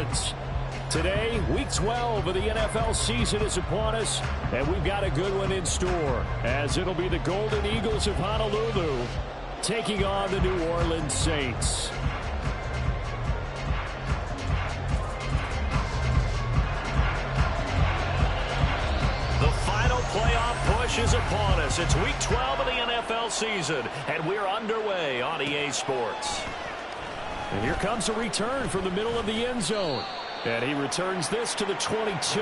wins. Today, Week 12 of the NFL season is upon us, and we've got a good one in store, as it'll be the Golden Eagles of Honolulu taking on the New Orleans Saints. The final playoff push is upon us. It's Week 12 of the NFL season, and we're underway on EA Sports. And here comes a return from the middle of the end zone. And he returns this to the 22.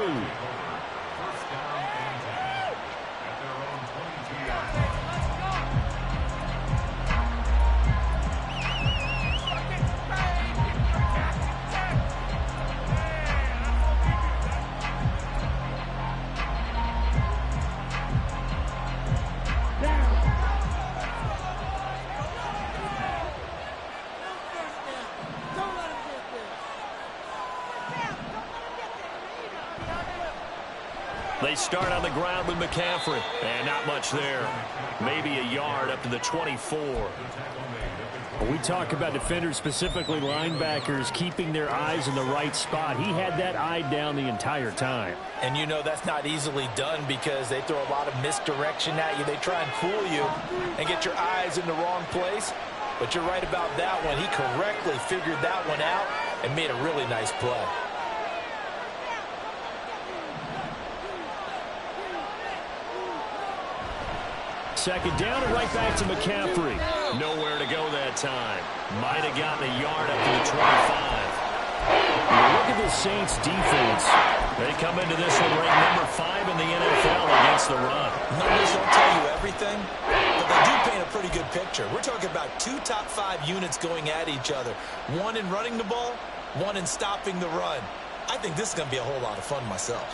They start on the ground with McCaffrey, and not much there. Maybe a yard up to the 24. When we talk about defenders, specifically linebackers, keeping their eyes in the right spot, he had that eye down the entire time. And you know that's not easily done because they throw a lot of misdirection at you. They try and fool you and get your eyes in the wrong place. But you're right about that one. He correctly figured that one out and made a really nice play. Second down and right back to McCaffrey. Nowhere to go that time. Might have gotten a yard up to the 25. Look at the Saints defense. They come into this one ranked number 5 in the NFL against the run. Numbers don't tell you everything, but they do paint a pretty good picture. We're talking about 2 top 5 units going at each other. One in running the ball, one in stopping the run. I think this is going to be a whole lot of fun myself.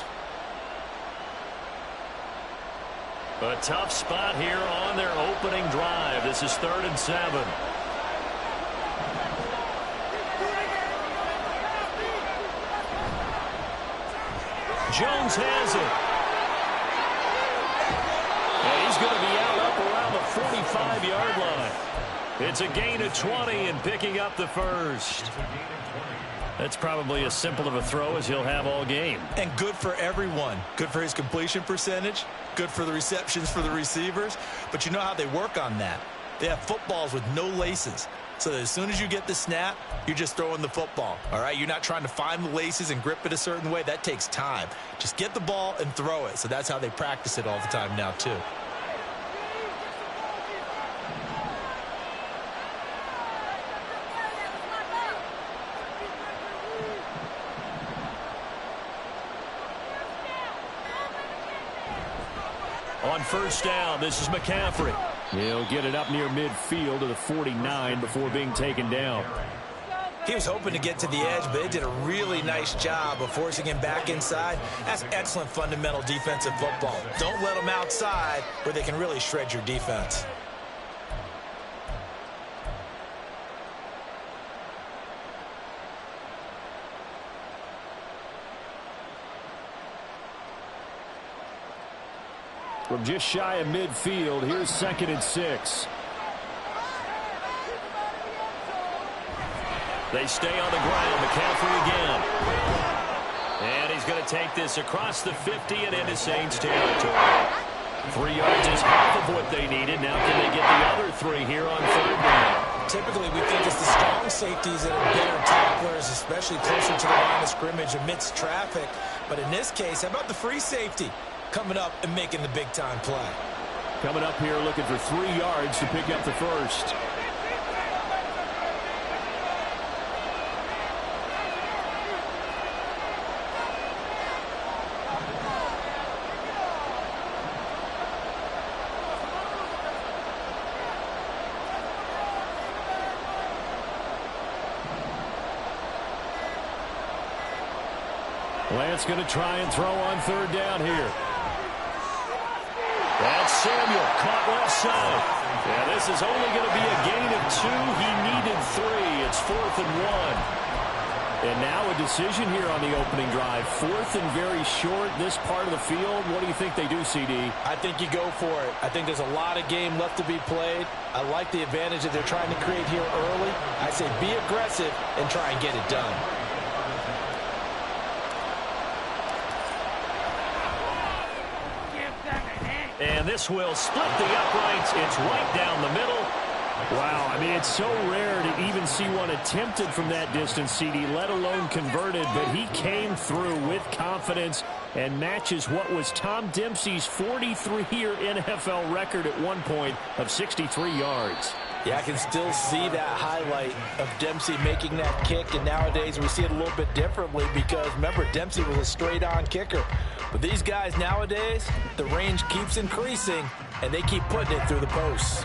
A tough spot here on their opening drive. This is 3rd and 7. Jones has it. And he's going to be out up around the 45-yard line. It's a gain of 20 and picking up the first. That's probably as simple of a throw as he'll have all game. And good for everyone. Good for his completion percentage. Good for the receptions for the receivers. But you know how they work on that. They have footballs with no laces. So that as soon as you get the snap, you're just throwing the football. All right? You're not trying to find the laces and grip it a certain way. That takes time. Just get the ball and throw it. So that's how they practice it all the time now, too. On first down, this is McCaffrey. He'll get it up near midfield to the 49 before being taken down. He was hoping to get to the edge, but they did a really nice job of forcing him back inside. That's excellent fundamental defensive football. Don't let them outside where they can really shred your defense. From just shy of midfield, here's 2nd and 6. They stay on the ground. McCaffrey again. And he's going to take this across the 50 and into Saints territory. 3 yards is half of what they needed. Now can they get the other 3 here on 3rd down? Typically, we think it's the strong safeties that are better tacklers, especially closer to the line of scrimmage amidst traffic. But in this case, how about the free safety coming up and making the big-time play? Coming up here looking for 3 yards to pick up the first. Lance going to try and throw on 3rd down here. That's Samuel, caught left side. Yeah, this is only going to be a gain of 2. He needed 3. It's 4th and 1. And now a decision here on the opening drive. 4th and very short, this part of the field. What do you think they do, CD? I think you go for it. I think there's a lot of game left to be played. I like the advantage that they're trying to create here early. I say be aggressive and try and get it done. And this will split the uprights. It's right down the middle. Wow, I mean, it's so rare to even see one attempted from that distance, CD, let alone converted. But he came through with confidence and matches what was Tom Dempsey's 43-year NFL record at one point of 63 yards. Yeah, I can still see that highlight of Dempsey making that kick, and nowadays we see it a little bit differently because, remember, Dempsey was a straight-on kicker. But these guys nowadays, the range keeps increasing, and they keep putting it through the posts.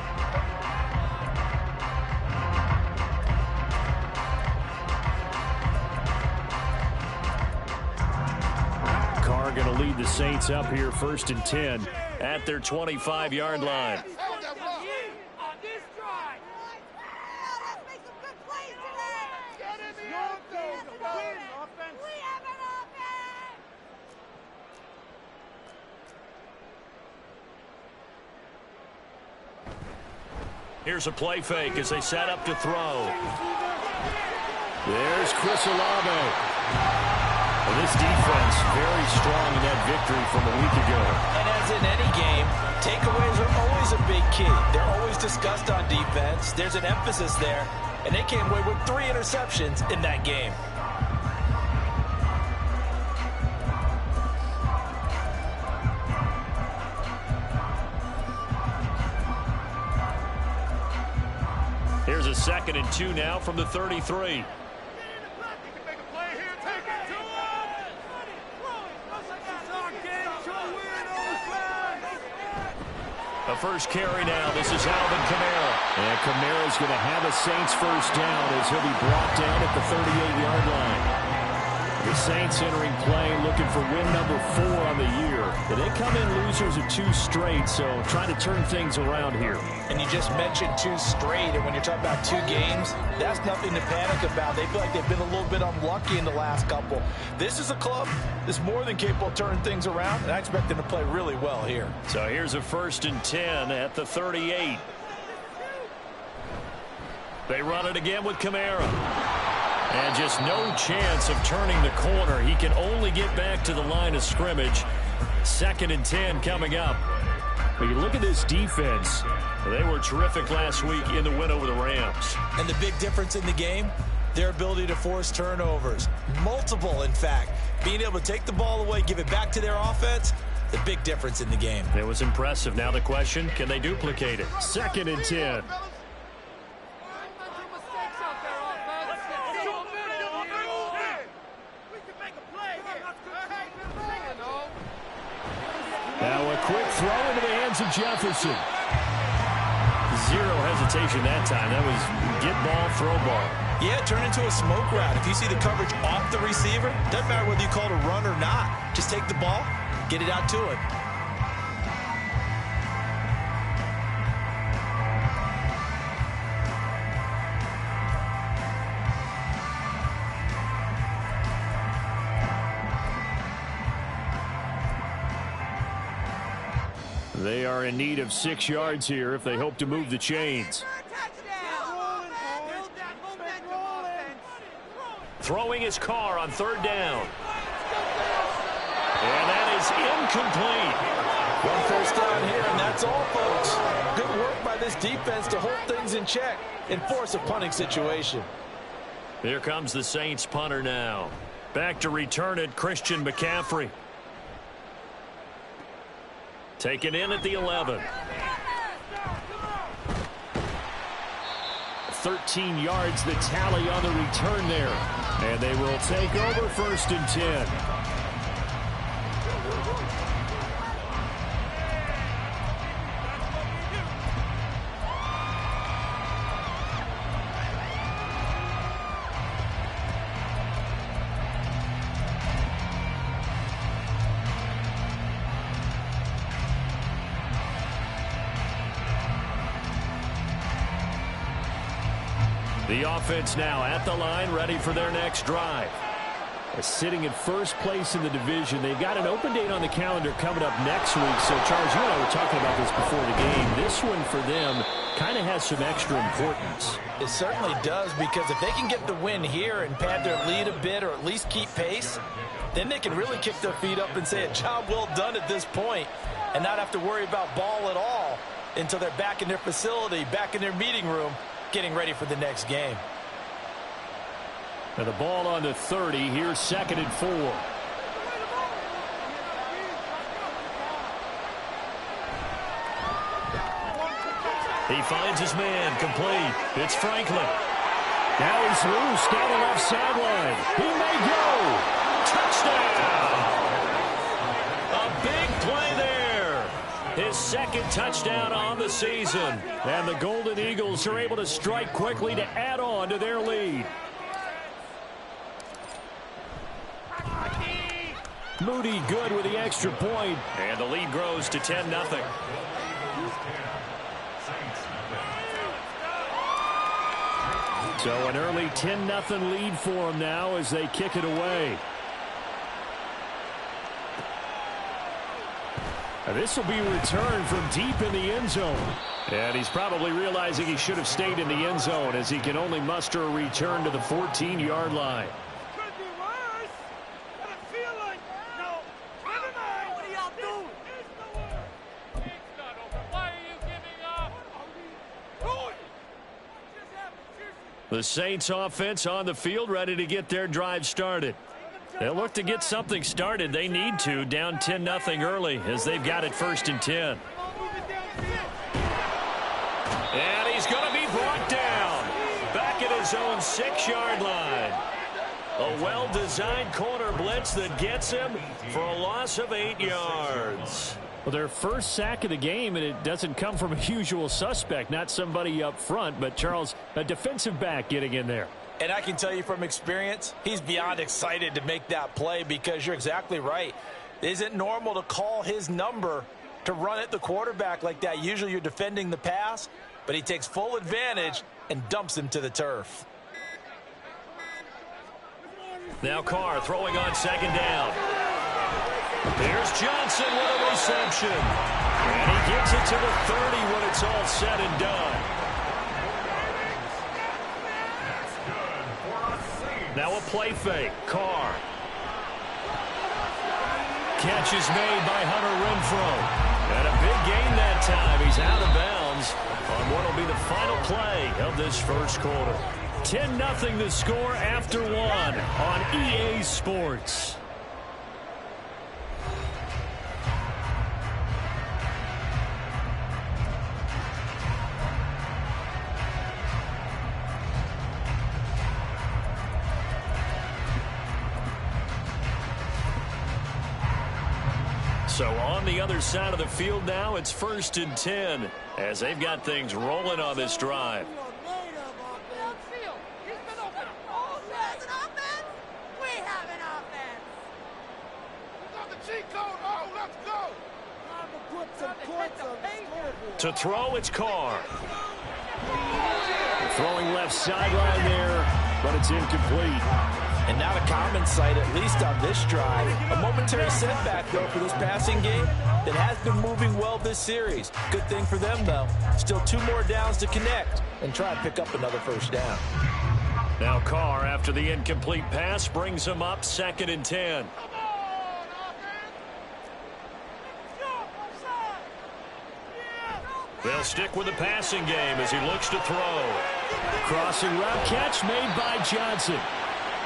Carr going to lead the Saints up here 1st and 10 at their 25-yard line. Here's a play fake as they set up to throw. There's Chris Olave. Well, this defense very strong in that victory from a week ago. And as in any game, takeaways are always a big key. They're always discussed on defense. There's an emphasis there, and they came away with 3 interceptions in that game. Here's a 2nd and 2 now from the 33. The first carry now. This is Alvin Kamara. And Kamara's going to have a Saints first down as he'll be brought down at the 38-yard line. The Saints entering play looking for win number 4 on the year. And they come in losers of 2 straight, so trying to turn things around here. And you just mentioned 2 straight, and when you're talking about 2 games, that's nothing to panic about. They feel like they've been a little bit unlucky in the last couple. This is a club that's more than capable of turning things around, and I expect them to play really well here. So here's a 1st and 10 at the 38. They run it again with Kamara. And just no chance of turning the corner. He can only get back to the line of scrimmage. 2nd and 10 coming up. But you look at this defense. They were terrific last week in the win over the Rams. And the big difference in the game, their ability to force turnovers. Multiple, in fact. Being able to take the ball away, give it back to their offense, the big difference in the game. It was impressive. Now the question, can they duplicate it? 2nd and 10. Now a quick throw into the hands of Jefferson. 0 hesitation that time. That was get ball, throw ball. Yeah, turn into a smoke route. If you see the coverage off the receiver, doesn't matter whether you call it a run or not. Just take the ball, get it out to him. They are in need of 6 yards here if they hope to move the chains. Throwing his Carr on 3rd down. And that is incomplete. 1 first down here, and that's all, folks. Good work by this defense to hold things in check and force a punting situation. Here comes the Saints punter now. Back to return it, Christian McCaffrey. Taken in at the 11. 13 yards the tally on the return there. And they will take over 1st and 10. The offense now at the line, ready for their next drive. Sitting in 1st place in the division. They've got an open date on the calendar coming up next week. So, Charles, you and I were talking about this before the game. This one for them kind of has some extra importance. It certainly does, because if they can get the win here and pad their lead a bit or at least keep pace, then they can really kick their feet up and say a job well done at this point and not have to worry about ball at all until they're back in their facility, back in their meeting room, getting ready for the next game. And the ball on the 30. Here's 2nd and 4. He finds his man, complete. It's Franklin. Now he's loose down the left sideline. He may go. Touchdown! A big play there. His 2nd touchdown on the season. And the Golden Eagles are able to strike quickly to add on to their lead. Moody good with the extra point. And the lead grows to 10-0. So an early 10-0 lead for them now as they kick it away. And this will be returned from deep in the end zone. And he's probably realizing he should have stayed in the end zone as he can only muster a return to the 14-yard line. The Saints offense on the field, ready to get their drive started. They'll look to get something started. They need to, down 10-0 early as they've got it 1st and 10. And he's going to be brought down back at his own 6-yard line. A well-designed corner blitz that gets him for a loss of 8 yards. Well, their first sack of the game, and it doesn't come from a usual suspect, not somebody up front, but Charles, a defensive back getting in there. And I can tell you from experience, he's beyond excited to make that play because you're exactly right. It isn't normal to call his number to run at the quarterback like that. Usually you're defending the pass, but he takes full advantage and dumps him to the turf. Now Carr throwing on 2nd down. There's Johnson with a reception. And he gets it to the 30 when it's all said and done. Now a play fake. Carr. Catch is made by Hunter Renfrow. And a big gain that time. He's out of bounds on what will be the final play of this first quarter. 10-0 the score after 1 on EA Sports. So on the other side of the field now, it's 1st and 10 as they've got things rolling on this drive. To throw, it's Carr. Throwing left sideline there, but it's incomplete. And not a common sight, at least on this drive. A momentary setback, though, for this passing game that has been moving well this series. Good thing for them, though. Still 2 more downs to connect and try and pick up another 1st down. Now Carr, after the incomplete pass, brings him up 2nd and 10. They'll stick with the passing game as he looks to throw. Crossing route catch made by Johnson.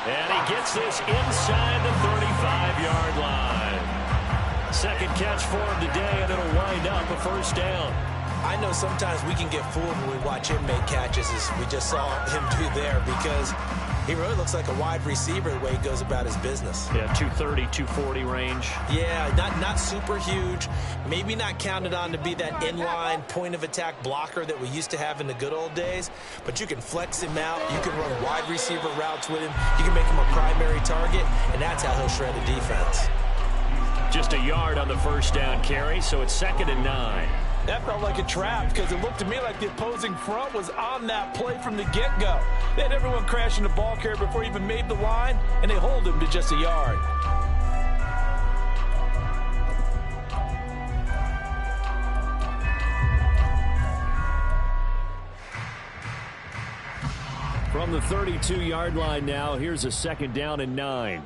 And he gets this inside the 35-yard line. 2nd catch for him today, and it'll wind up a 1st down. I know sometimes we can get fooled when we watch him make catches, as we just saw him do there, because he really looks like a wide receiver the way he goes about his business. Yeah, 230, 240 range. Yeah, not super huge. Maybe not counted on to be that inline point-of-attack blocker that we used to have in the good old days, but you can flex him out. You can run wide receiver routes with him. You can make him a primary target, and that's how he'll shred a defense. Just a yard on the 1st down carry, so it's 2nd and 9. That felt like a trap because it looked to me like the opposing front was on that play from the get-go. They had everyone crashing the ball carrier before he even made the line, and they hold him to just a yard. From the 32-yard line now, here's a second down and 9.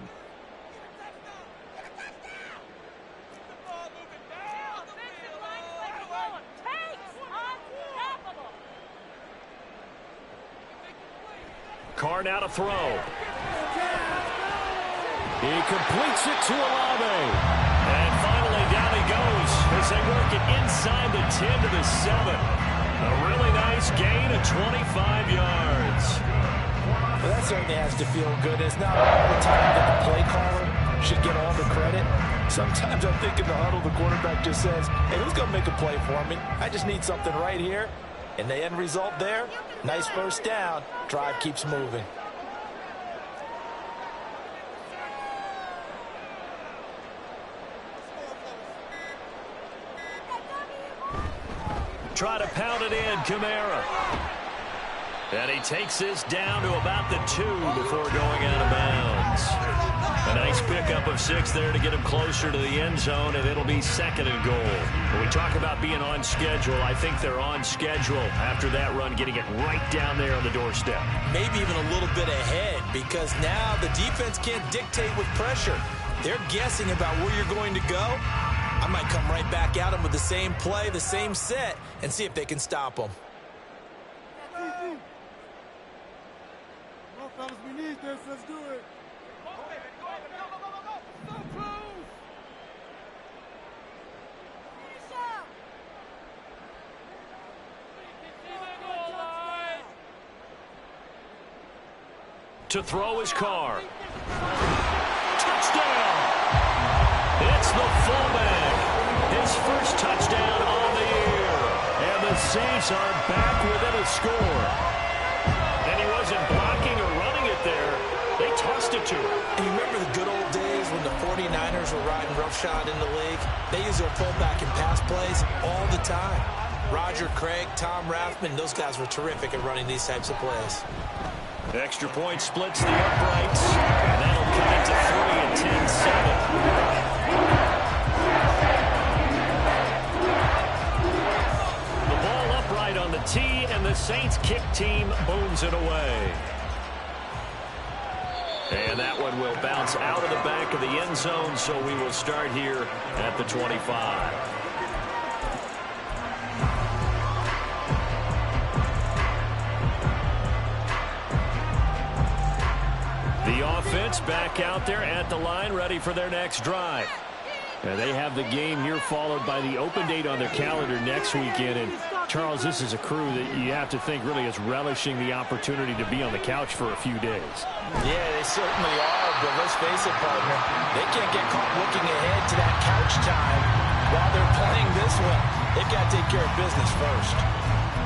Carr now to throw. He completes it to Olave. And finally down he goes as they work it inside the 10 to the 7. A really nice gain of 25 yards. Well, that certainly has to feel good. It's not all the time that the play caller should get all the credit. Sometimes I'm thinking the huddle, the quarterback just says, hey, who's going to make a play for me? I just need something right here. And the end result there, nice first down. Drive keeps moving. Try to pound it in, Kamara. And he takes this down to about the 2 before going out of bounds. A nice pickup of 6 there to get him closer to the end zone, and it'll be 2nd and goal. When we talk about being on schedule, I think they're on schedule after that run, getting it right down there on the doorstep. Maybe even a little bit ahead, because now the defense can't dictate with pressure. They're guessing about where you're going to go. I might come right back at them with the same play, the same set, and see if they can stop them. Well, fellas, we need this. Let's do it. To throw his Carr. Touchdown! It's the fullback. His first touchdown on the year. And the Saints are back within a score. And he wasn't blocking or running it there. They tossed it to him. And you remember the good old days when the 49ers were riding roughshod in the league? They used their fullback in pass plays all the time. Roger Craig, Tom Rathman, those guys were terrific at running these types of plays. Extra point splits the uprights. And that'll cut it to 3 and 10-7. The ball upright on the tee, and the Saints kick team booms it away. And that one will bounce out of the back of the end zone, so we will start here at the 25. The offense back out there at the line, ready for their next drive. And they have the game here followed by the open date on their calendar next weekend. And, Charles, this is a crew that you have to think really is relishing the opportunity to be on the couch for a few days. Yeah, they certainly are, but let's face it, partner. They can't get caught looking ahead to that couch time while they're playing this one. They've got to take care of business first.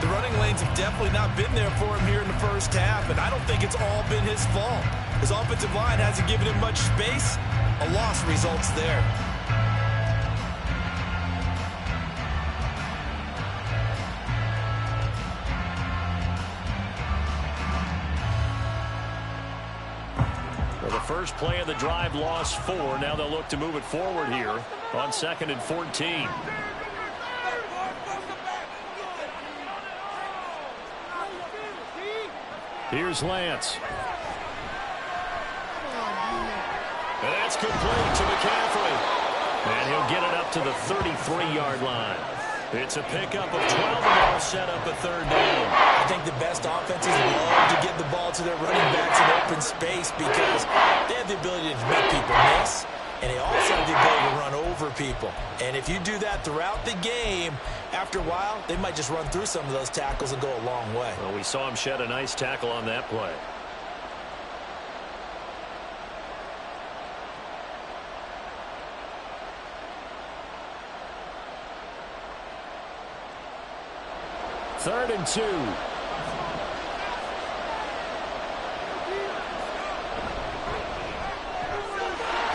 The running lanes have definitely not been there for him here in the first half, and I don't think it's all been his fault. His offensive line hasn't given him much space. A loss results there. Well, the first play of the drive lost 4. Now they'll look to move it forward here on 2nd and 14. Here's Lance. And that's complete to McCaffrey. And he'll get it up to the 33-yard line. It's a pickup of 12, and they'll set up a 3rd down. I think the best offenses love to get the ball to their running backs in open space because they have the ability to make people miss, and they also have the ability to run over people. And if you do that throughout the game, after a while, they might just run through some of those tackles and go a long way. Well, we saw him shed a nice tackle on that play. Third and 2.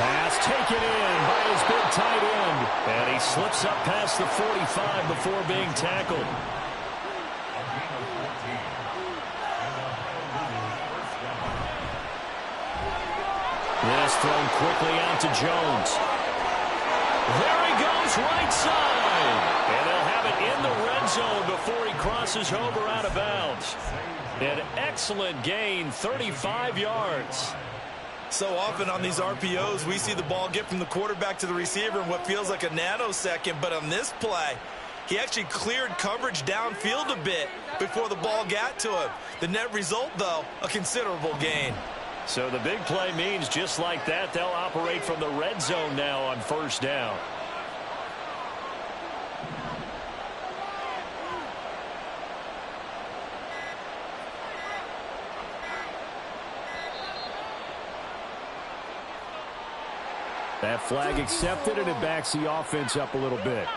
Pass taken in by his big tight end. And he slips up past the 45 before being tackled. This thrown quickly out to Jones. There he goes, right side. And they'll have have it in the red zone before he crosses over out of bounds. An excellent gain, 35 yards. So often on these RPOs, we see the ball get from the quarterback to the receiver in what feels like a nanosecond. But on this play, he actually cleared coverage downfield a bit before the ball got to him. The net result, though, a considerable gain. So the big play means just like that, they'll operate from the red zone now on first down. That flag accepted, and it backs the offense up a little bit.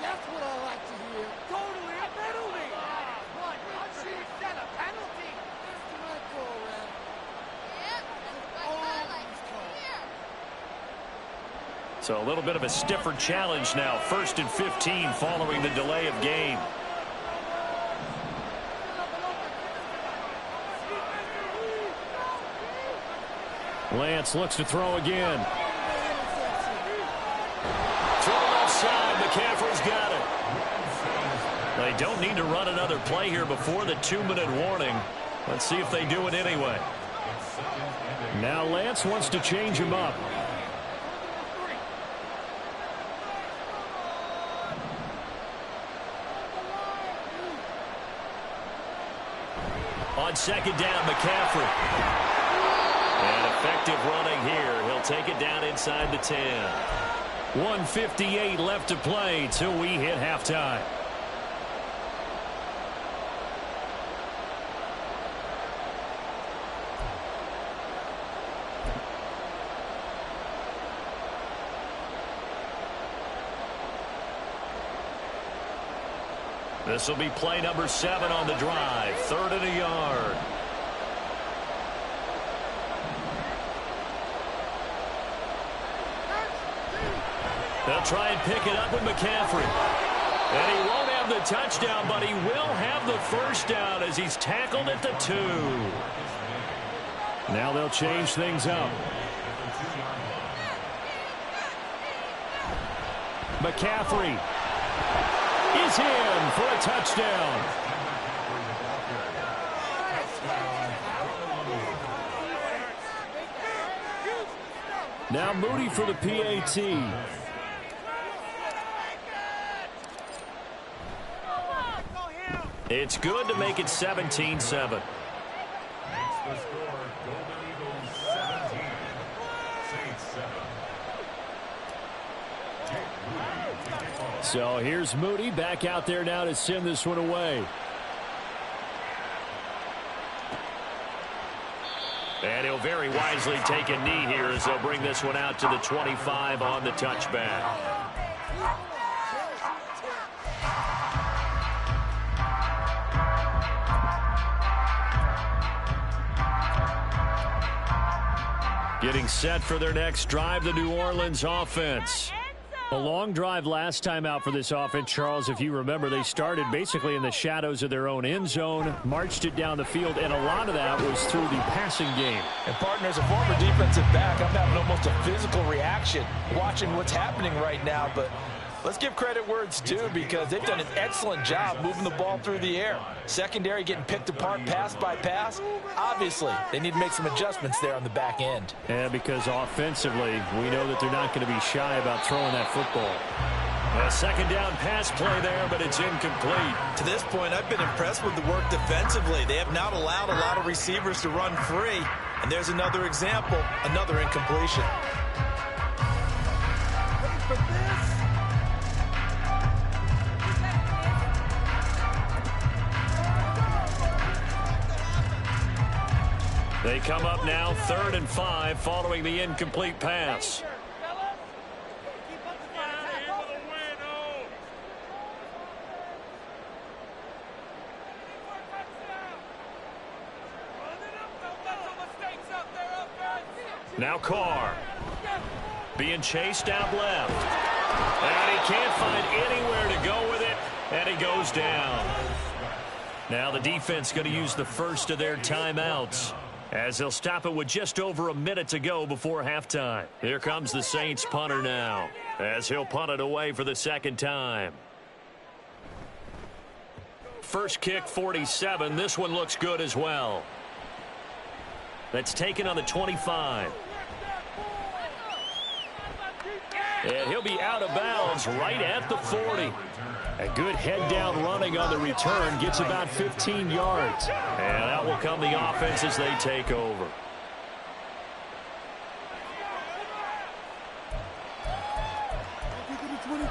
That's what I like to hear. Totally a penalty. What? She said a penalty. That's the right call, Red. So a little bit of a stiffer challenge now. 1st and 15 following the delay of game. Lance looks to throw again. Throw offside. McCaffrey's got it. They don't need to run another play here before the 2-minute warning. Let's see if they do it anyway. Now Lance wants to change him up. On 2nd down, McCaffrey. And effective running here. He'll take it down inside the 10. 1:58 left to play till we hit halftime. This will be play number 7 on the drive. 3rd and a yard. They'll try and pick it up with McCaffrey. And he won't have the touchdown, but he will have the first down as he's tackled at the 2. Now they'll change things up. McCaffrey is in for a touchdown. Now Moody for the PAT. It's good to make it 17-7. So here's Moody back out there now to send this one away. And he'll very wisely take a knee here as they'll bring this one out to the 25 on the touchback. Getting set for their next drive, the New Orleans offense. A long drive last time out for this offense, Charles. If you remember, they started basically in the shadows of their own end zone, marched it down the field, and a lot of that was through the passing game. And, partner, as a former defensive back, I'm having almost a physical reaction watching what's happening right now. But let's give credit where it's due because they've done an excellent job moving the ball through the air. Secondary getting picked apart pass by pass. Obviously, they need to make some adjustments there on the back end. Yeah, because offensively, we know that they're not going to be shy about throwing that football. A 2nd down pass play there, but it's incomplete. To this point, I've been impressed with the work defensively. They have not allowed a lot of receivers to run free. And there's another example, another incompletion. Wait for this. They come up now 3rd and 5 following the incomplete pass. Now Carr being chased out left. And he can't find anywhere to go with it, and he goes down. Now the defense going to use the first of their timeouts, as they'll stop it with just over a minute to go before halftime. Here comes the Saints punter now, as he'll punt it away for the 2nd time. first kick, 47. This one looks good as well. That's taken on the 25. And he'll be out of bounds right at the 40. A good head-down running on the return. Gets about 15 yards. And out will come the offense as they take over.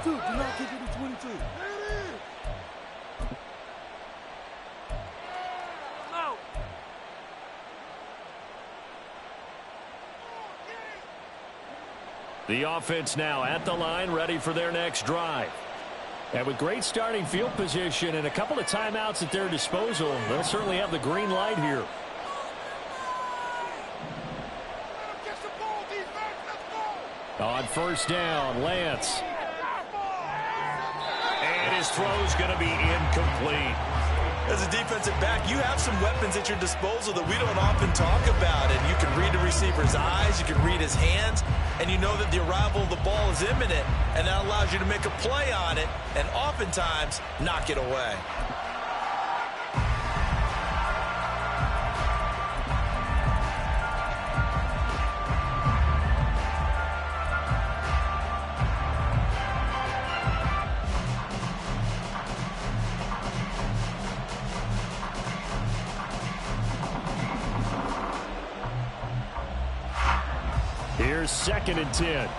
Do not kick it to 22. The offense now at the line, ready for their next drive. And with great starting field position and a couple of timeouts at their disposal, they'll certainly have the green light here. On first down, Lance. And his throw's going to be incomplete. As a defensive back, you have some weapons at your disposal that we don't often talk about. And you can read the receiver's eyes, you can read his hands, and you know that the arrival of the ball is imminent, and that allows you to make a play on it and oftentimes knock it away. Here's 2nd and 10.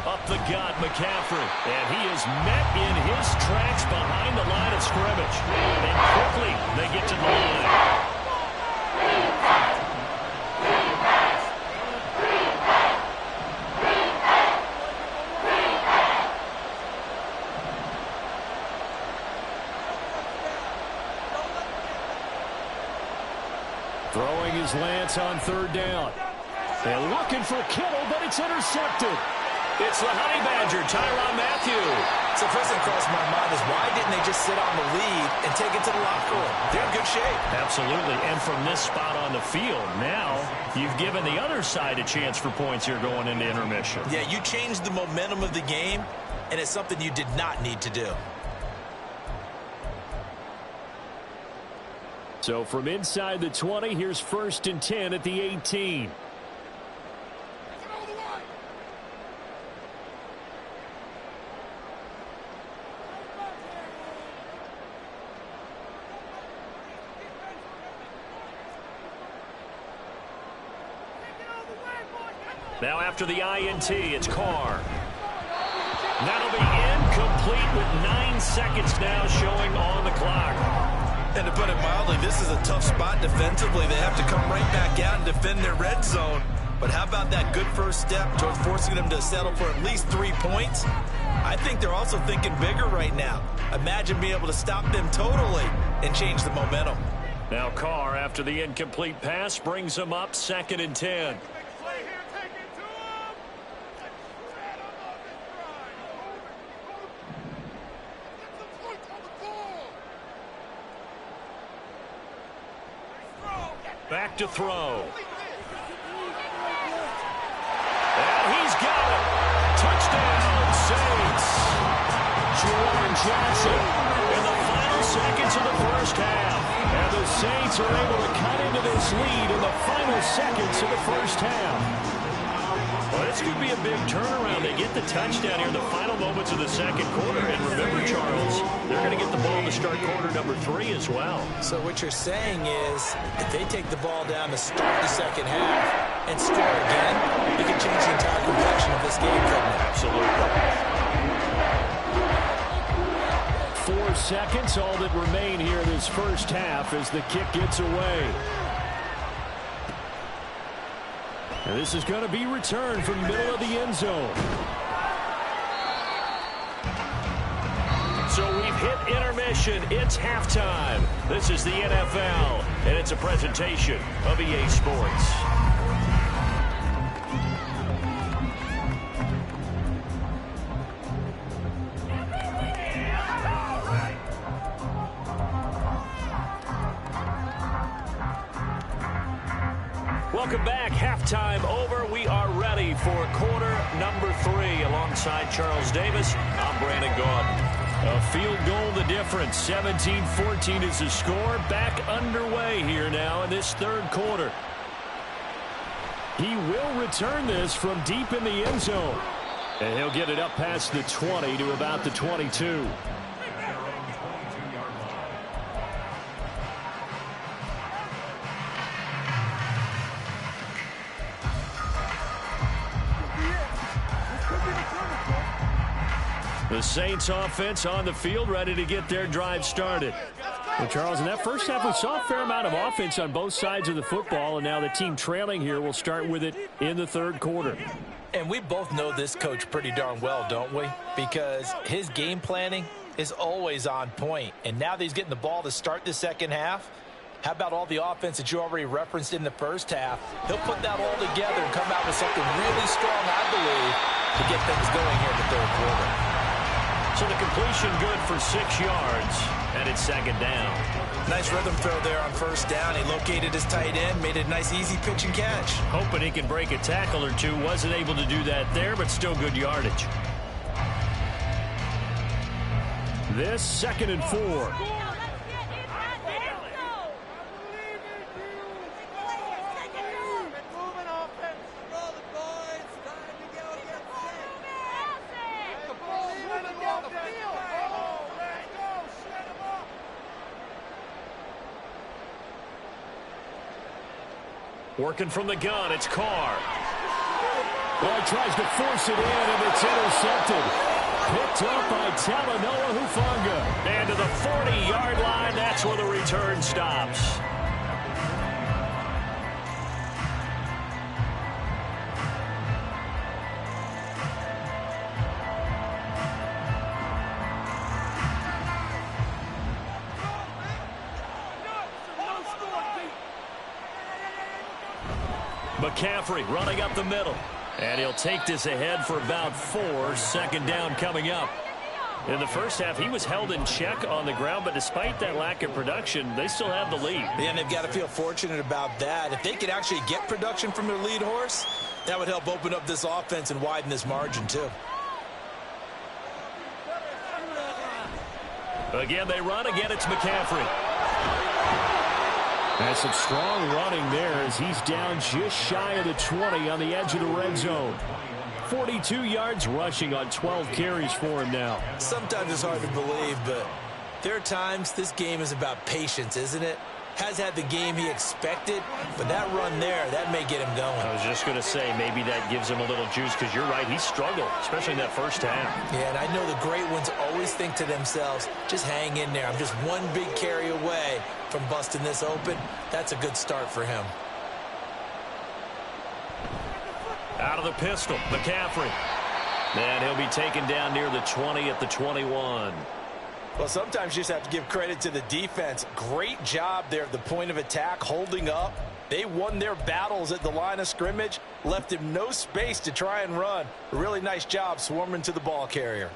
Up the gut, McCaffrey. And he is met in his tracks behind the line of scrimmage. And quickly, they get to the line. Throwing his Lance on 3rd down. And looking for Kittle, but it's intercepted. It's the Honey Badger, Tyrann Mathieu. So first thing crossed my mind is why didn't they just sit on the lead and take it to the locker room? They're in good shape. Absolutely. And from this spot on the field, now you've given the other side a chance for points here going into intermission. Yeah, you changed the momentum of the game, and it's something you did not need to do. So from inside the 20, here's 1st and 10 at the 18. Now after the INT, it's Carr. That'll be incomplete with 9 seconds now showing on the clock. And to put it mildly, this is a tough spot defensively. They have to come right back out and defend their red zone. But how about that good first step towards forcing them to settle for at least 3 points? I think they're also thinking bigger right now. Imagine being able to stop them totally and change the momentum. Now Carr, after the incomplete pass, brings them up 2nd and 10. Back to throw. And he's got it. Touchdown, Saints. Jordan Johnson in the final seconds of the first half. And the Saints are able to cut into this lead in the final seconds of the first half. Well, this could be a big turnaround. They get the touchdown here in the final moments of the second quarter. And remember, Charles, they're going to get the ball to start quarter number 3 as well. So what you're saying is if they take the ball down to start the second half and score again, it can change the entire complexion of this game, couldn't it? Absolutely. 4 seconds, all that remain here this first half as the kick gets away. And this is going to be returned from middle of the end zone. So we've hit intermission. It's halftime. This is the NFL, and it's a presentation of EA Sports. Welcome back. Halftime over. We are ready for quarter number 3. Alongside Charles Davis, I'm Brandon Gaudin. A field goal the difference. 17-14 is the score. Back underway here now in this third quarter. He will return this from deep in the end zone. And he'll get it up past the 20 to about the 22. The Saints offense on the field, ready to get their drive started. Well, Charles, in that first half, we saw a fair amount of offense on both sides of the football, and now the team trailing here will start with it in the third quarter. And we both know this coach pretty darn well, don't we? Because his game planning is always on point. And now that he's getting the ball to start the second half, how about all the offense that you already referenced in the first half? He'll put that all together and come out with something really strong, I believe, to get things going here in the third quarter. So the completion good for 6 yards, and it's second down. Nice rhythm throw there on first down. He located his tight end, made it a nice easy pitch and catch. Hoping he can break a tackle or two. Wasn't able to do that there, but still good yardage. This 2nd and 4. Working from the gun, it's Carr. Well, tries to force it in, and it's intercepted. Picked up by Talanoa Hufanga. And to the 40-yard line, that's where the return stops. McCaffrey running up the middle. And he'll take this ahead for about 4. Second down coming up. In the first half, he was held in check on the ground, but despite that lack of production, they still have the lead. Yeah, and they've got to feel fortunate about that. If they could actually get production from their lead horse, that would help open up this offense and widen this margin, too. Again, they run. Again, it's McCaffrey. Has some strong running there as he's down just shy of the 20 on the edge of the red zone. 42 yards rushing on 12 carries for him now. Sometimes it's hard to believe, but there are times this game is about patience, isn't it? Has had the game he expected, but that run there, that may get him going. I was just going to say, maybe that gives him a little juice, because you're right, he struggled, especially in that first half. Yeah, and I know the great ones always think to themselves, just hang in there. I'm just one big carry away from busting this open. That's a good start for him. Out of the pistol, McCaffrey. And he'll be taken down near the 20 at the 21. Well, sometimes you just have to give credit to the defense. Great job there at the point of attack, holding up. They won their battles at the line of scrimmage, left him no space to try and run. A really nice job swarming to the ball carrier.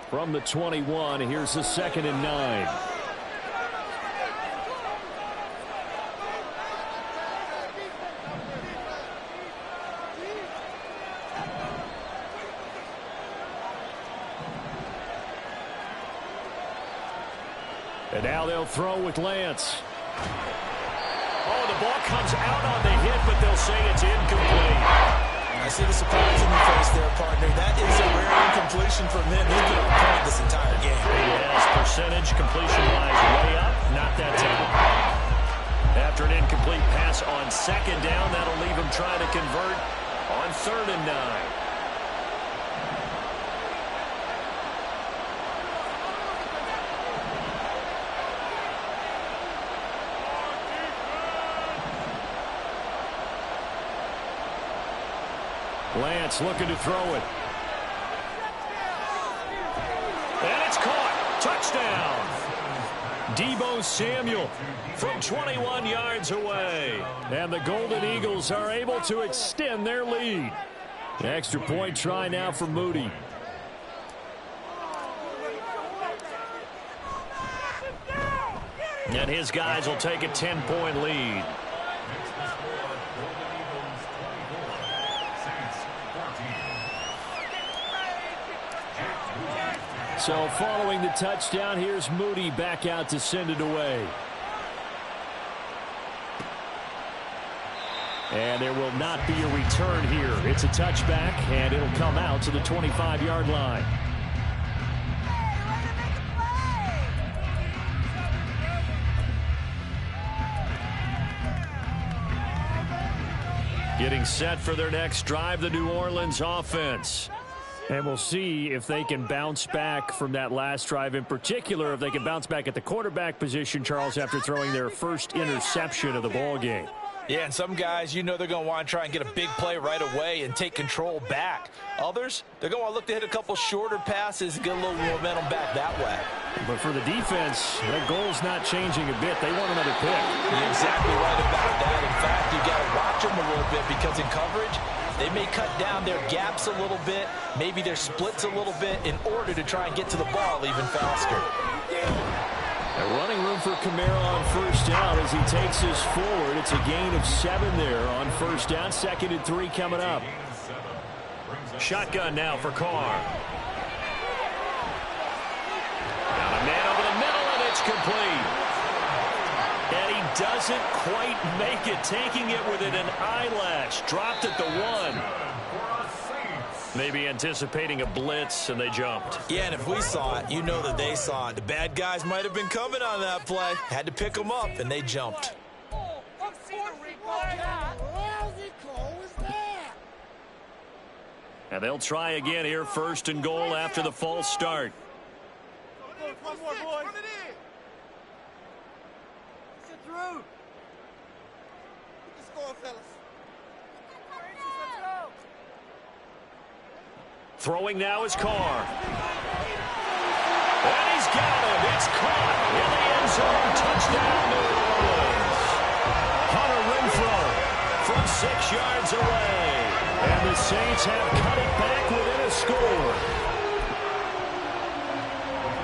From the 21, here's the 2nd and 9. And now they'll throw with Lance. Oh, the ball comes out on the hit, but they'll say it's incomplete. I see the surprise in your face there, partner. That is a rare incompletion from him. He's been on point this entire game. He has percentage completion-wise way up. Not that time. After an incomplete pass on 2nd down, that'll leave him trying to convert on 3rd and 9. Lance looking to throw it. And it's caught. Touchdown. Deebo Samuel from 21 yards away. And the Golden Eagles are able to extend their lead. Extra point try now for Moody. And his guys will take a 10-point lead. So following the touchdown, here's Moody back out to send it away. And there will not be a return here. It's a touchback, and it'll come out to the 25-yard line. Getting set for their next drive, the New Orleans offense. And we'll see if they can bounce back from that last drive, in particular, if they can bounce back at the quarterback position, Charles, after throwing their first interception of the ball game. Yeah, and some guys, you know they're going to want to try and get a big play right away and take control back. Others, they're going to want to look to hit a couple shorter passes and get a little momentum back that way. But for the defense, that goal's not changing a bit. They want another pick. You're exactly right about that. In fact, you got to watch them a little bit because in coverage, they may cut down their gaps a little bit, maybe their splits a little bit in order to try and get to the ball even faster. A running room for Kamara on first down as he takes us forward. It's a gain of 7 there on first down. 2nd and 3 coming up. Shotgun now for Carr. Got a man over the middle, and it's complete. And he doesn't quite make it, taking it within an eyelash. Dropped at the 1. Maybe anticipating a blitz, and they jumped. Yeah, and if we saw it, you know that they saw it. The bad guys might have been coming on that play. Had to pick them up, and they jumped. And they'll try again here, 1st and goal after the false start. One more, boys. Sit through. Get the score, fellas. Throwing now is Carr. And he's got him. It's caught in the end zone. Touchdown, New Orleans. Hunter Renfrow from 6 yards away. And the Saints have cut it back within a score.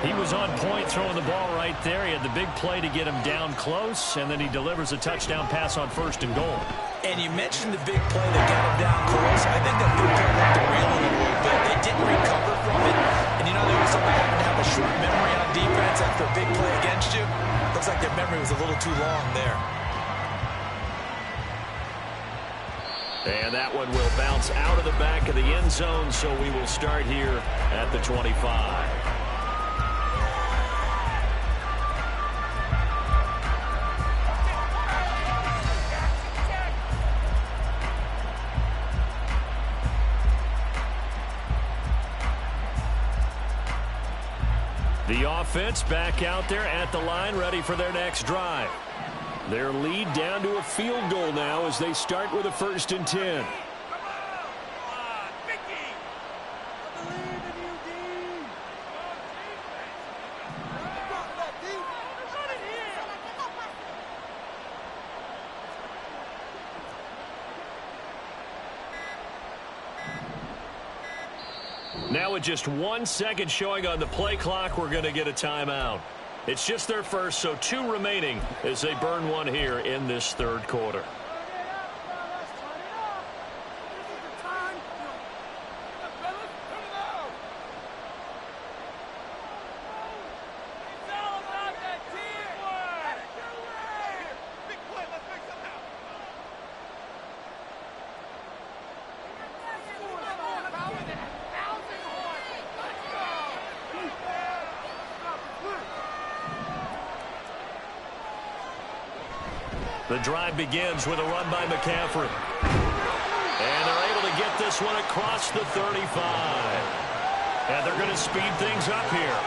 He was on point throwing the ball right there. He had the big play to get him down close, and then he delivers a touchdown pass on 1st and goal. And you mentioned the big play that got him down close. I think that big play left the reel in a little bit. They didn't recover from it. And you know, they always happen to have a short memory on defense after a big play against you. Looks like their memory was a little too long there. And that one will bounce out of the back of the end zone, so we will start here at the 25. The offense back out there at the line, ready for their next drive. Their lead down to a field goal now as they start with a 1st and 10. Now with just 1 second showing on the play clock, we're going to get a timeout. It's just their first, so 2 remaining as they burn one here in this 3rd quarter. The drive begins with a run by McCaffrey. And they're able to get this one across the 35. And they're going to speed things up here.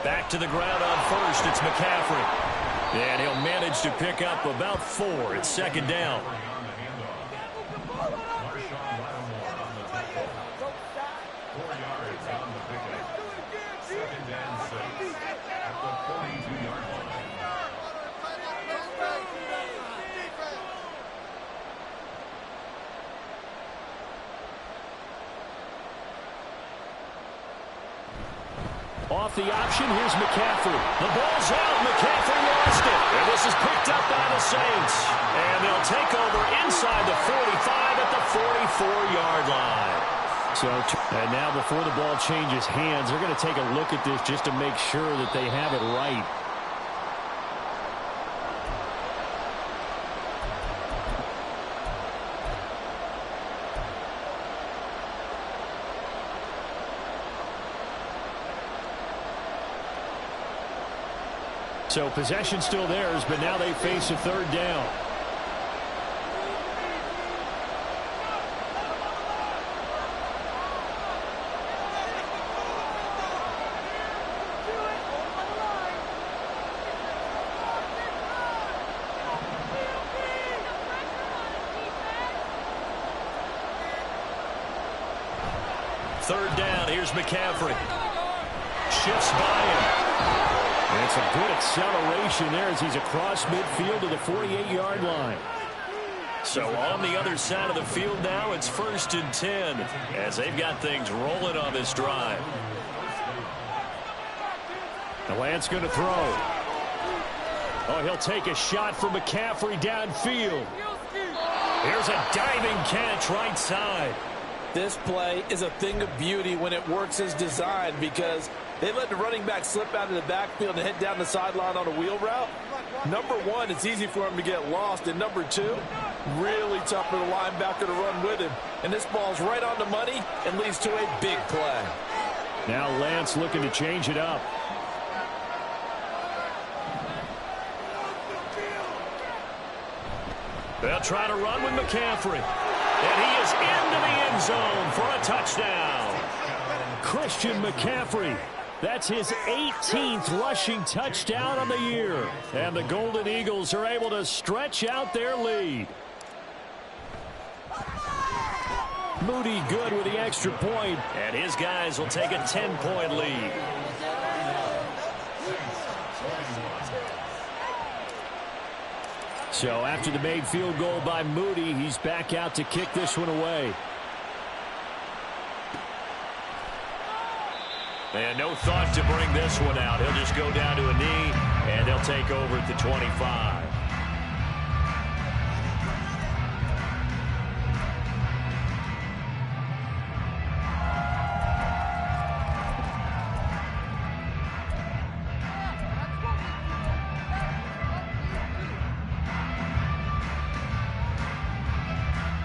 Back to the ground on 1st. It's McCaffrey. And he'll manage to pick up about 4. It's 2nd down. Off the option, here's McCaffrey. The ball's out. McCaffrey lost it. And this is picked up by the Saints. And they'll take over inside the 45 at the 44-yard line. So, and now before the ball changes hands, they're going to take a look at this just to make sure that they have it right. So possession still theirs, but now they face a third down. Third down, here's McCaffrey. Shifts by him. And it's a good acceleration there as he's across midfield to the 48-yard line. So on the other side of the field now, it's 1st and 10 as they've got things rolling on this drive. The Lance going to throw. Oh, he'll take a shot from McCaffrey downfield. Here's a diving catch right side. This play is a thing of beauty when it works as designed because they let the running back slip out of the backfield and head down the sideline on a wheel route. Number one, it's easy for him to get lost. And number two, really tough for the linebacker to run with him. And this ball's right on the money and leads to a big play. Now Lance looking to change it up. They'll try to run with McCaffrey. And he is into the end zone for a touchdown. Christian McCaffrey. That's his 18th rushing touchdown on the year. And the Golden Eagles are able to stretch out their lead. Moody good with the extra point. And his guys will take a 10-point lead. So after the made field goal by Moody, he's back out to kick this one away. And no thought to bring this one out. He'll just go down to a knee, and they'll take over at the 25.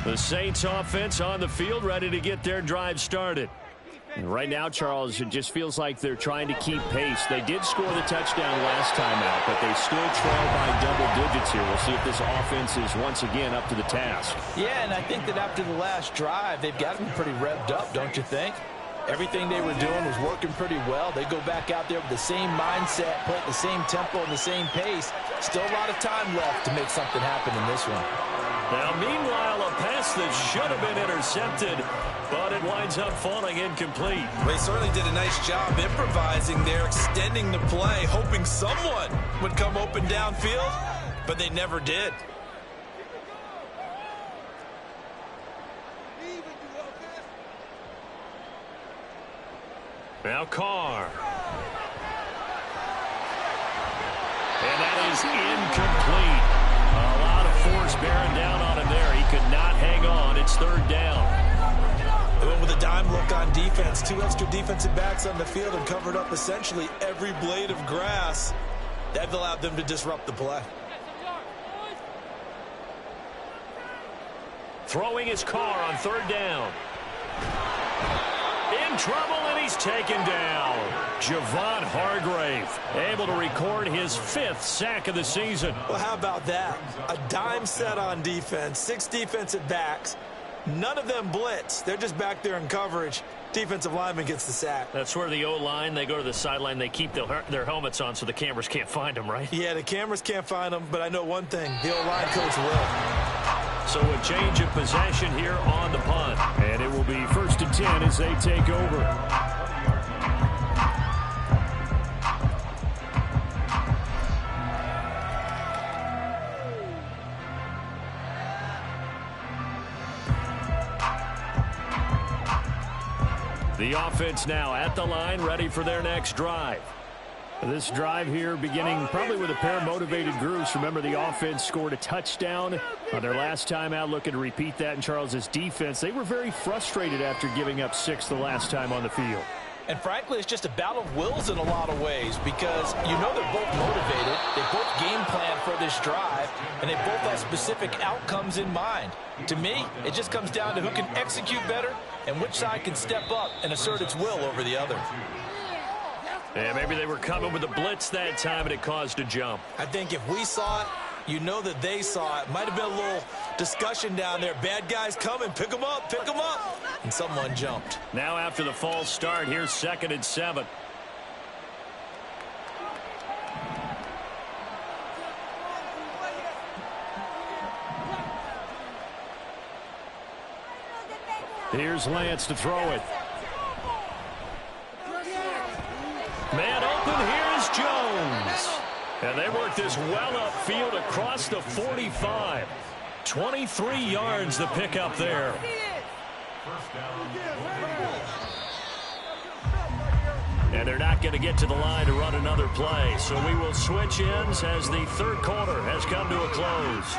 The Saints offense on the field, ready to get their drive started. And right now, Charles, it just feels like they're trying to keep pace. They did score the touchdown last time out, but they still trail by double digits here. We'll see if this offense is once again up to the task. Yeah, and I think that after the last drive, they've got them pretty revved up, don't you think? Everything they were doing was working pretty well. They go back out there with the same mindset, play at the same tempo and the same pace. Still a lot of time left to make something happen in this one. Now, meanwhile, a pass that should have been intercepted, but it winds up falling incomplete. They certainly did a nice job improvising there, extending the play, hoping someone would come open downfield, but they never did. Now Carr. And that is incomplete. A lot of force bearing down on him there. He could not hang on. It's third down. They went with a dime look on defense. 2 extra defensive backs on the field and covered up essentially every blade of grass. That allowed them to disrupt the play. Throwing his Carr on third down. In trouble, and he's taken down. Javon Hargrave able to record his 5th sack of the season. Well, how about that? A dime set on defense, 6 defensive backs. None of them blitz. They're just back there in coverage. Defensive lineman gets the sack. That's where the O-line, they go to the sideline, they keep their helmets on so the cameras can't find them, right? Yeah, the cameras can't find them, but I know one thing. The O-line coach will. So a change of possession here on the punt. And it will be 1st and 10 as they take over. The The offense now at the line, ready for their next drive. This drive here beginning probably with a pair of motivated groups. Remember, the offense scored a touchdown on their last time out, looking to repeat that in Charles's defense. They were very frustrated after giving up 6 the last time on the field. And frankly, it's just a battle of wills in a lot of ways because you know they're both motivated. They both game plan for this drive, and they both have specific outcomes in mind. To me, it just comes down to who can execute better and which side can step up and assert its will over the other. And maybe they were coming with a blitz that time, and it caused a jump. I think if we saw it, you know that they saw it. Might have been a little discussion down there. Bad guys coming. Pick them up. Pick them up. And someone jumped. Now after the false start, here's 2nd and 7. Here's Lance to throw it. Man open, here's Jones. And they work this well upfield across the 45. 23 yards to pick up there. And they're not going to get to the line to run another play. So we will switch ends as the third quarter has come to a close.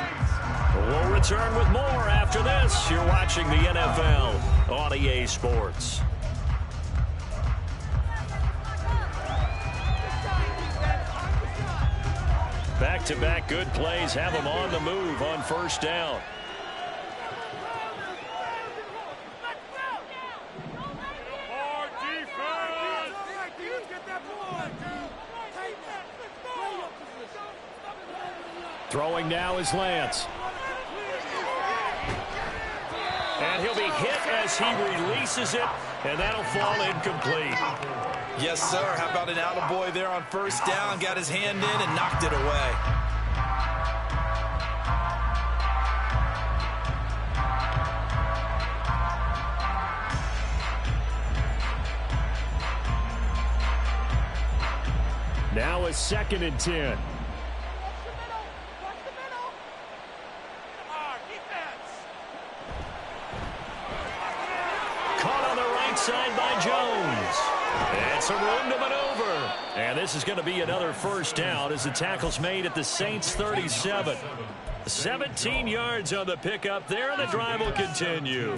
We'll return with more after this. You're watching the NFL on EA Sports. Back-to-back good plays have them on the move on first down. Throwing now is Lance. And he'll be hit as he releases it, and that'll fall incomplete. Yes, sir. How about an attaboy there on first down? Got his hand in and knocked it away. Now a 2nd and 10. Caught on the right side by Jones. And some room to maneuver. And this is going to be another first down as the tackle's made at the Saints 37. 17 yards on the pickup there, and the drive will continue.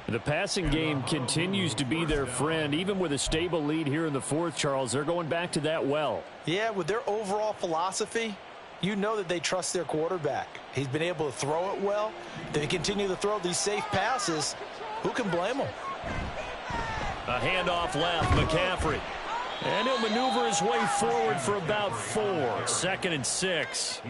The passing game continues to be their friend. Even with a stable lead here in the fourth, Charles, they're going back to that well. Yeah, with their overall philosophy, you know that they trust their quarterback. He's been able to throw it well. They continue to throw these safe passes. Who can blame them? A handoff left, McCaffrey. And he'll maneuver his way forward for about 4. 2nd and 6.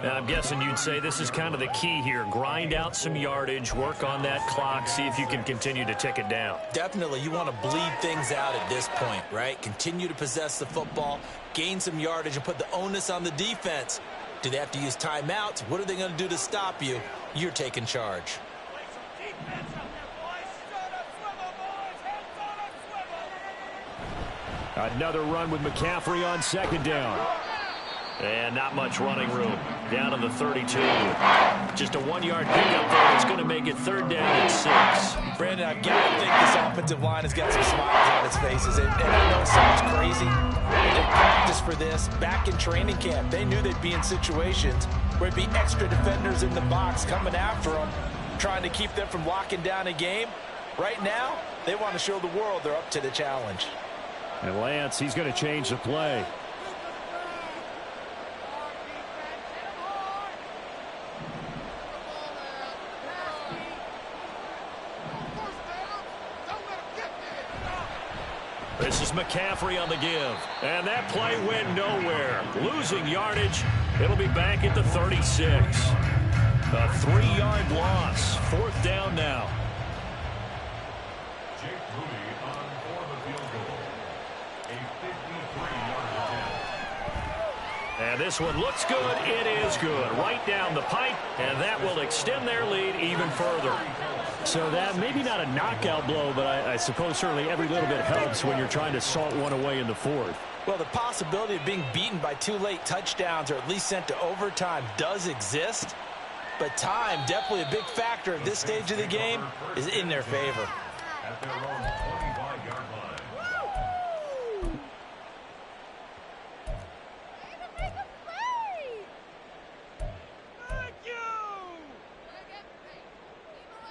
Now, I'm guessing you'd say this is kind of the key here. Grind out some yardage, work on that clock, see if you can continue to tick it down. Definitely. You want to bleed things out at this point, right? Continue to possess the football, gain some yardage, and put the onus on the defense. Do they have to use timeouts? What are they going to do to stop you? You're taking charge. Another run with McCaffrey on 2nd down. And not much running room. Down to the 32. Just a 1-yard pickup there. It's going to make it 3rd down and 6. Brandon, I've got to think this offensive line has got some smiles on its faces. And I know it sounds crazy. They practiced for this back in training camp. They knew they'd be in situations where it'd be extra defenders in the box coming after them, trying to keep them from locking down a game. Right now, they want to show the world they're up to the challenge. And Lance, he's going to change the play. This is McCaffrey on the give. And that play went nowhere. Losing yardage. It'll be back at the 36. A 3-yard loss. 4th down now. And this one looks good. It is good. Right down the pipe, and that will extend their lead even further. So that maybe not a knockout blow, but I suppose certainly every little bit helps when you're trying to salt one away in the fourth. Well, the possibility of being beaten by 2 late touchdowns or at least sent to overtime does exist. But time, definitely a big factor at this stage of the game, is in their favor.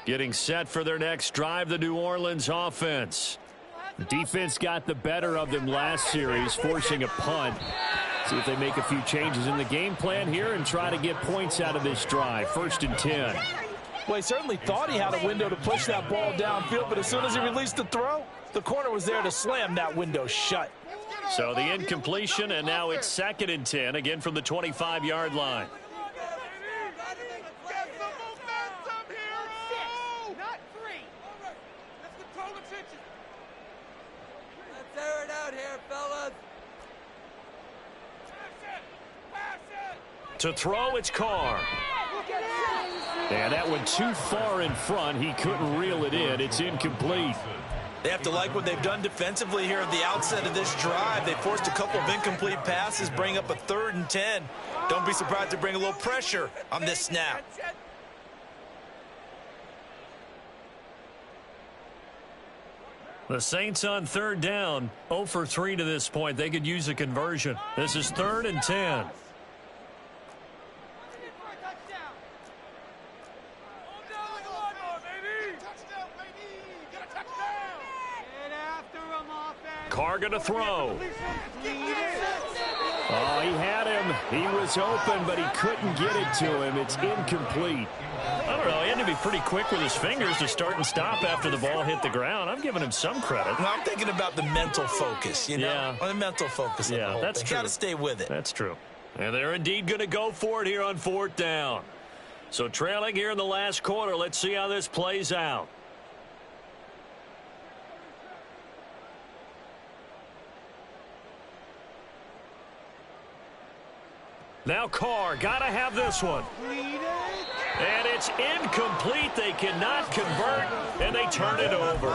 Getting set for their next drive, the New Orleans offense. Defense got the better of them last series, forcing a punt. See if they make a few changes in the game plan here and try to get points out of this drive. 1st and 10. Well, he certainly thought he had a window to push that ball downfield, but as soon as he released the throw, the corner was there to slam that window shut. So the incompletion, and now it's 2nd and 10, again from the 25-yard line. To throw, it's Carr. And that one too far in front. He couldn't reel it in. It's incomplete. They have to like what they've done defensively here at the outset of this drive. They forced a couple of incomplete passes, bring up a 3rd and 10. Don't be surprised to bring a little pressure on this snap. The Saints on 3rd down, 0 for 3 to this point. They could use a conversion. This is 3rd and 10. Carr going to throw. Oh, he had him. He was open, but he couldn't get it to him. It's incomplete. I don't know. He had to be pretty quick with his fingers to start and stop after the ball hit the ground. I'm giving him some credit. Well, I'm thinking about the mental focus, you know? Yeah. The mental focus of the whole that's thing. true. Got to stay with it. That's true. And they're indeed going to go for it here on 4th down. So trailing here in the last quarter. Let's see how this plays out. Now Carr, gotta have this one. And it's incomplete. They cannot convert, and they turn it over.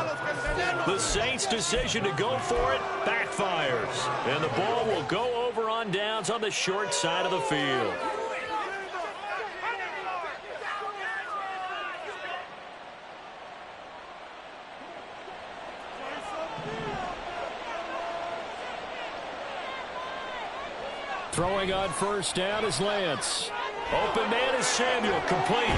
The Saints' decision to go for it backfires. And the ball will go over on downs on the short side of the field. Throwing on 1st down is Lance. Open man is Samuel, complete.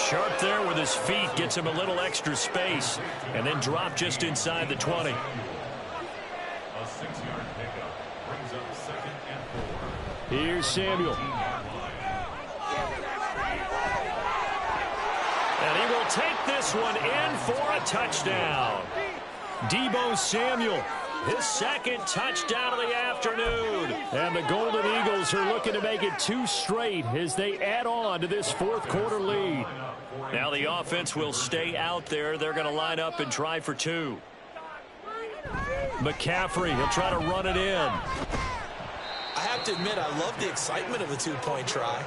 Sharp there with his feet, gets him a little extra space, and then drop just inside the 20. A 6-yard pickup brings up 2nd and 4. Here's Samuel. And he will take this one in for a touchdown. Deebo Samuel. His 2nd touchdown of the afternoon. And the Golden Eagles are looking to make it 2 straight as they add on to this 4th quarter lead. Now the offense will stay out there. They're going to line up and try for 2. McCaffrey, he'll try to run it in. I have to admit, I love the excitement of a 2-point try.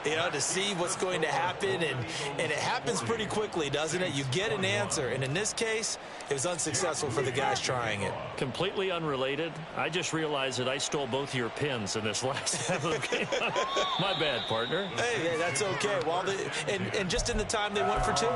You know, to see what's going to happen, and it happens pretty quickly, doesn't it? You get an answer, and in this case, it was unsuccessful for the guys trying it. Completely unrelated. I just realized that I stole both of your pins in this last half of the game. My bad, partner. Hey, that's okay. Well, and just in the time they went for 2.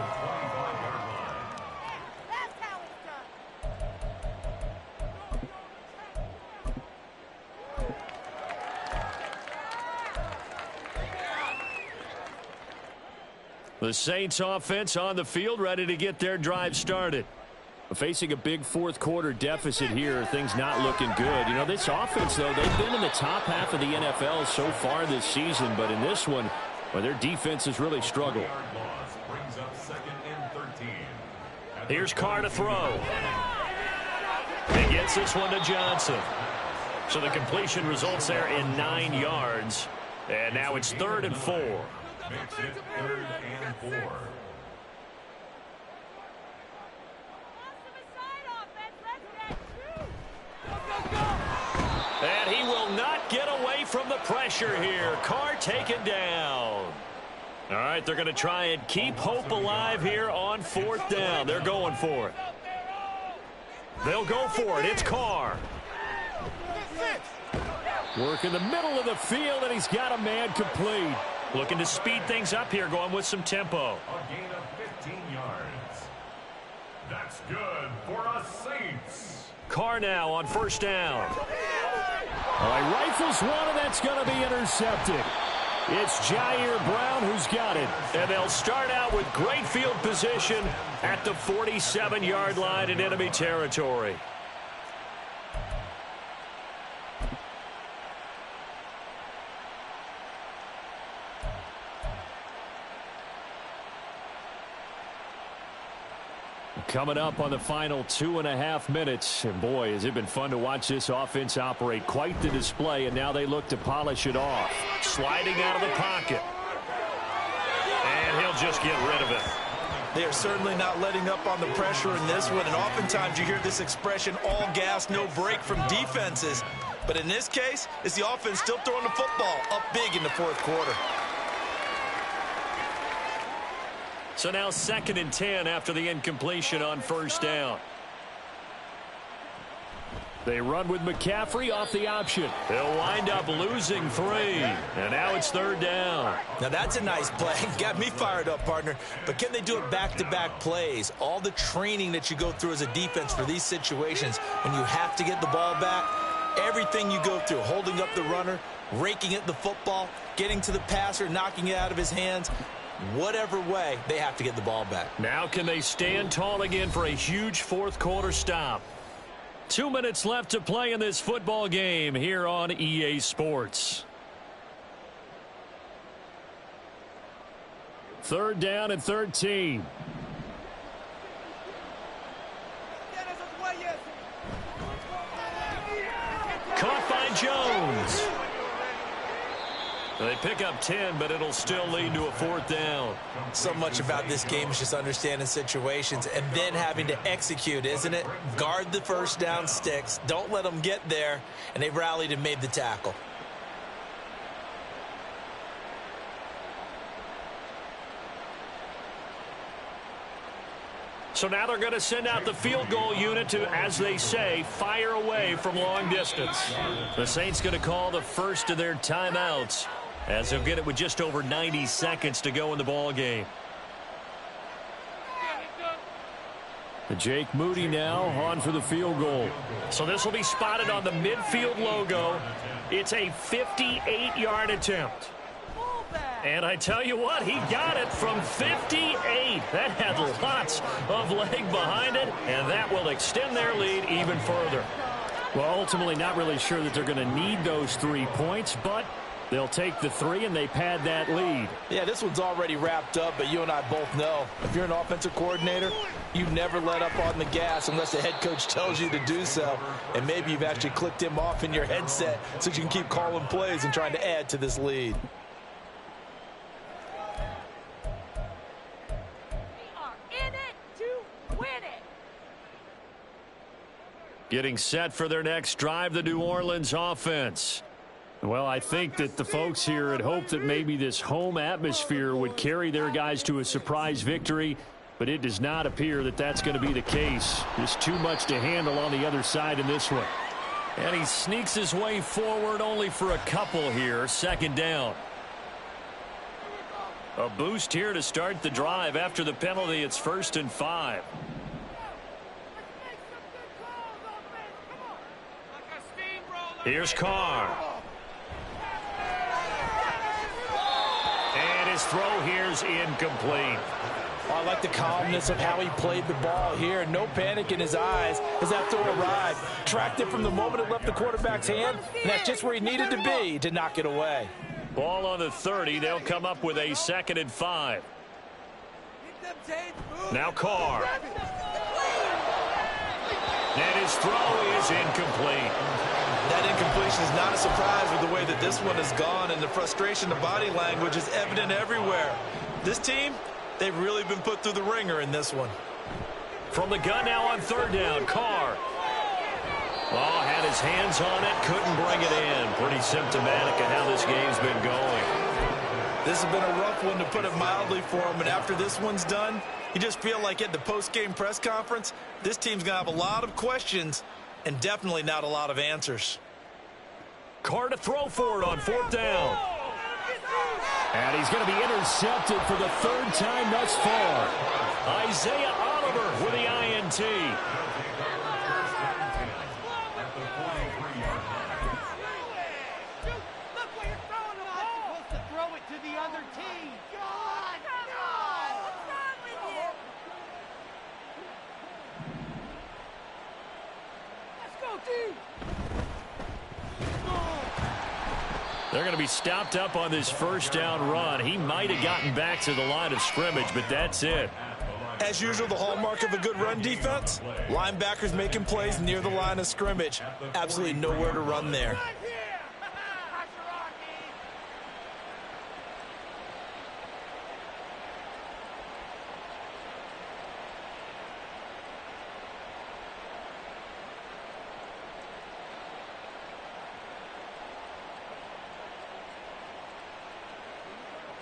The Saints offense on the field, ready to get their drive started. Facing a big 4th quarter deficit here, things not looking good. You know, this offense, though, they've been in the top half of the NFL so far this season, but in this one, well, their defense has really struggled. Brings up 2nd and 13. Here's Carr to throw. He gets this one to Johnson. So the completion results there in 9 yards. And now it's 3rd and 4. Makes it 3rd and 4. And he will not get away from the pressure here. Carr taken down. All right, they're going to try and keep hope alive here on 4th down. They're going for it. They'll go for it. It's Carr. Work in the middle of the field, and he's got a man complete. Looking to speed things up here, going with some tempo. A gain of 15 yards. That's good for us Saints. Carr now on 1st down. All right, rifles one, and that's going to be intercepted. It's Jair Brown who's got it. And they'll start out with great field position at the 47-yard line in enemy territory. Coming up on the final 2.5 minutes. And boy, has it been fun to watch this offense operate. Quite the display, and now they look to polish it off. Sliding out of the pocket. And he'll just get rid of it. They are certainly not letting up on the pressure in this one. And oftentimes you hear this expression, all gas, no break from defenses. But in this case, it's the offense still throwing the football up big in the fourth quarter. So now 2nd and 10 after the incompletion on first down. They run with McCaffrey off the option. They'll wind up losing 3. And now it's 3rd down. Now that's a nice play. Got me fired up, partner. But can they do it back-to-back plays? All the training that you go through as a defense for these situations, when you have to get the ball back, everything you go through, holding up the runner, raking at the football, getting to the passer, knocking it out of his hands, whatever way, they have to get the ball back. Now can they stand tall again for a huge fourth quarter stop? 2 minutes left to play in this football game here on EA Sports. 3rd down and 13. Caught by Jones. They pick up 10, but it'll still lead to a 4th down. So much about this game is just understanding situations and then having to execute, isn't it? Guard the first down sticks. Don't let them get there. And they rallied and made the tackle. So now they're going to send out the field goal unit to, as they say, fire away from long distance. The Saints going to call the first of their timeouts, as they'll get it with just over 90 seconds to go in the ball game. Jake Moody now on for the field goal. So this will be spotted on the midfield logo. It's a 58-yard attempt. And I tell you what, he got it from 58. That had lots of leg behind it, and that will extend their lead even further. Well, ultimately not really sure that they're going to need those 3 points, but they'll take the 3 and they pad that lead. Yeah, this one's already wrapped up, but you and I both know if you're an offensive coordinator, you never let up on the gas unless the head coach tells you to do so. And maybe you've actually clicked him off in your headset so you can keep calling plays and trying to add to this lead. Getting set for their next drive, the New Orleans offense. Well, I think that the folks here had hoped that maybe this home atmosphere would carry their guys to a surprise victory, but it does not appear that that's going to be the case. Just too much to handle on the other side in this one. And he sneaks his way forward only for a couple here. 2nd down. A boost here to start the drive. After the penalty, it's 1st and 5. Here's Carr. And his throw here's incomplete. I like the calmness of how he played the ball here. No panic in his eyes as that throw arrived. Tracked it from the moment it left the quarterback's hand, and that's just where he needed to be to knock it away. Ball on the 30. They'll come up with a 2nd and 5. Now Carr. And his throw is incomplete. That incompletion is not a surprise with the way that this one has gone, and the frustration, the body language is evident everywhere. This team, they've really been put through the ringer in this one. From the gun now on 3rd down, Carr. Oh, had his hands on it, couldn't bring it in. Pretty symptomatic of how this game's been going. This has been a rough one, to put it mildly, for him, and after this one's done, you just feel like at the post-game press conference, this team's going to have a lot of questions and definitely not a lot of answers. Carr to throw for it on 4th down. And he's going to be intercepted for the 3rd time thus far. Isaiah Oliver with the INT. They're going to be stopped up on this first down run. He might have gotten back to the line of scrimmage, but that's it. As usual, the hallmark of a good run defense, linebackers making plays near the line of scrimmage. Absolutely nowhere to run there.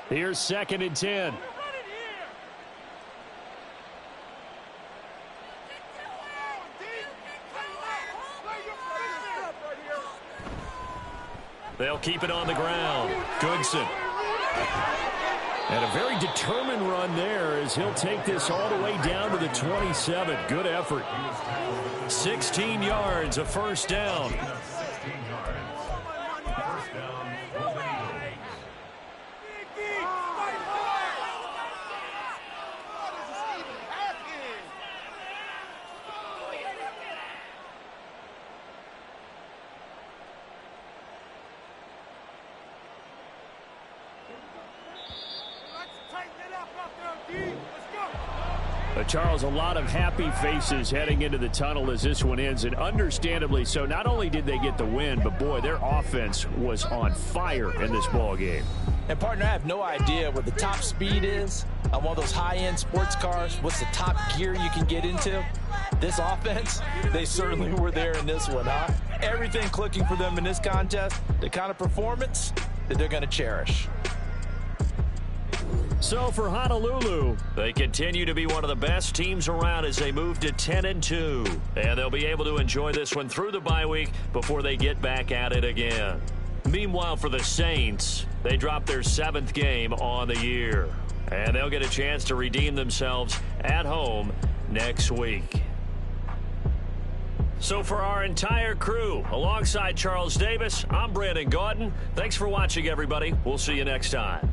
Here's 2nd and 10. They'll keep it on the ground. Goodson. And a very determined run there as he'll take this all the way down to the 27. Good effort. 16 yards, a first down. Charles, a lot of happy faces heading into the tunnel as this one ends, and understandably so. Not only did they get the win, but boy, their offense was on fire in this ball game. And partner, I have no idea what the top speed is on one of those high-end sports cars. What's the top gear you can get into? This offense, they certainly were there in this one, huh? Everything clicking for them in this contest, the kind of performance that they're going to cherish. So for Honolulu, they continue to be one of the best teams around as they move to 10-2. And they'll be able to enjoy this one through the bye week before they get back at it again. Meanwhile, for the Saints, they dropped their 7th game on the year. And they'll get a chance to redeem themselves at home next week. So for our entire crew, alongside Charles Davis, I'm Brandon Gaudin. Thanks for watching, everybody. We'll see you next time.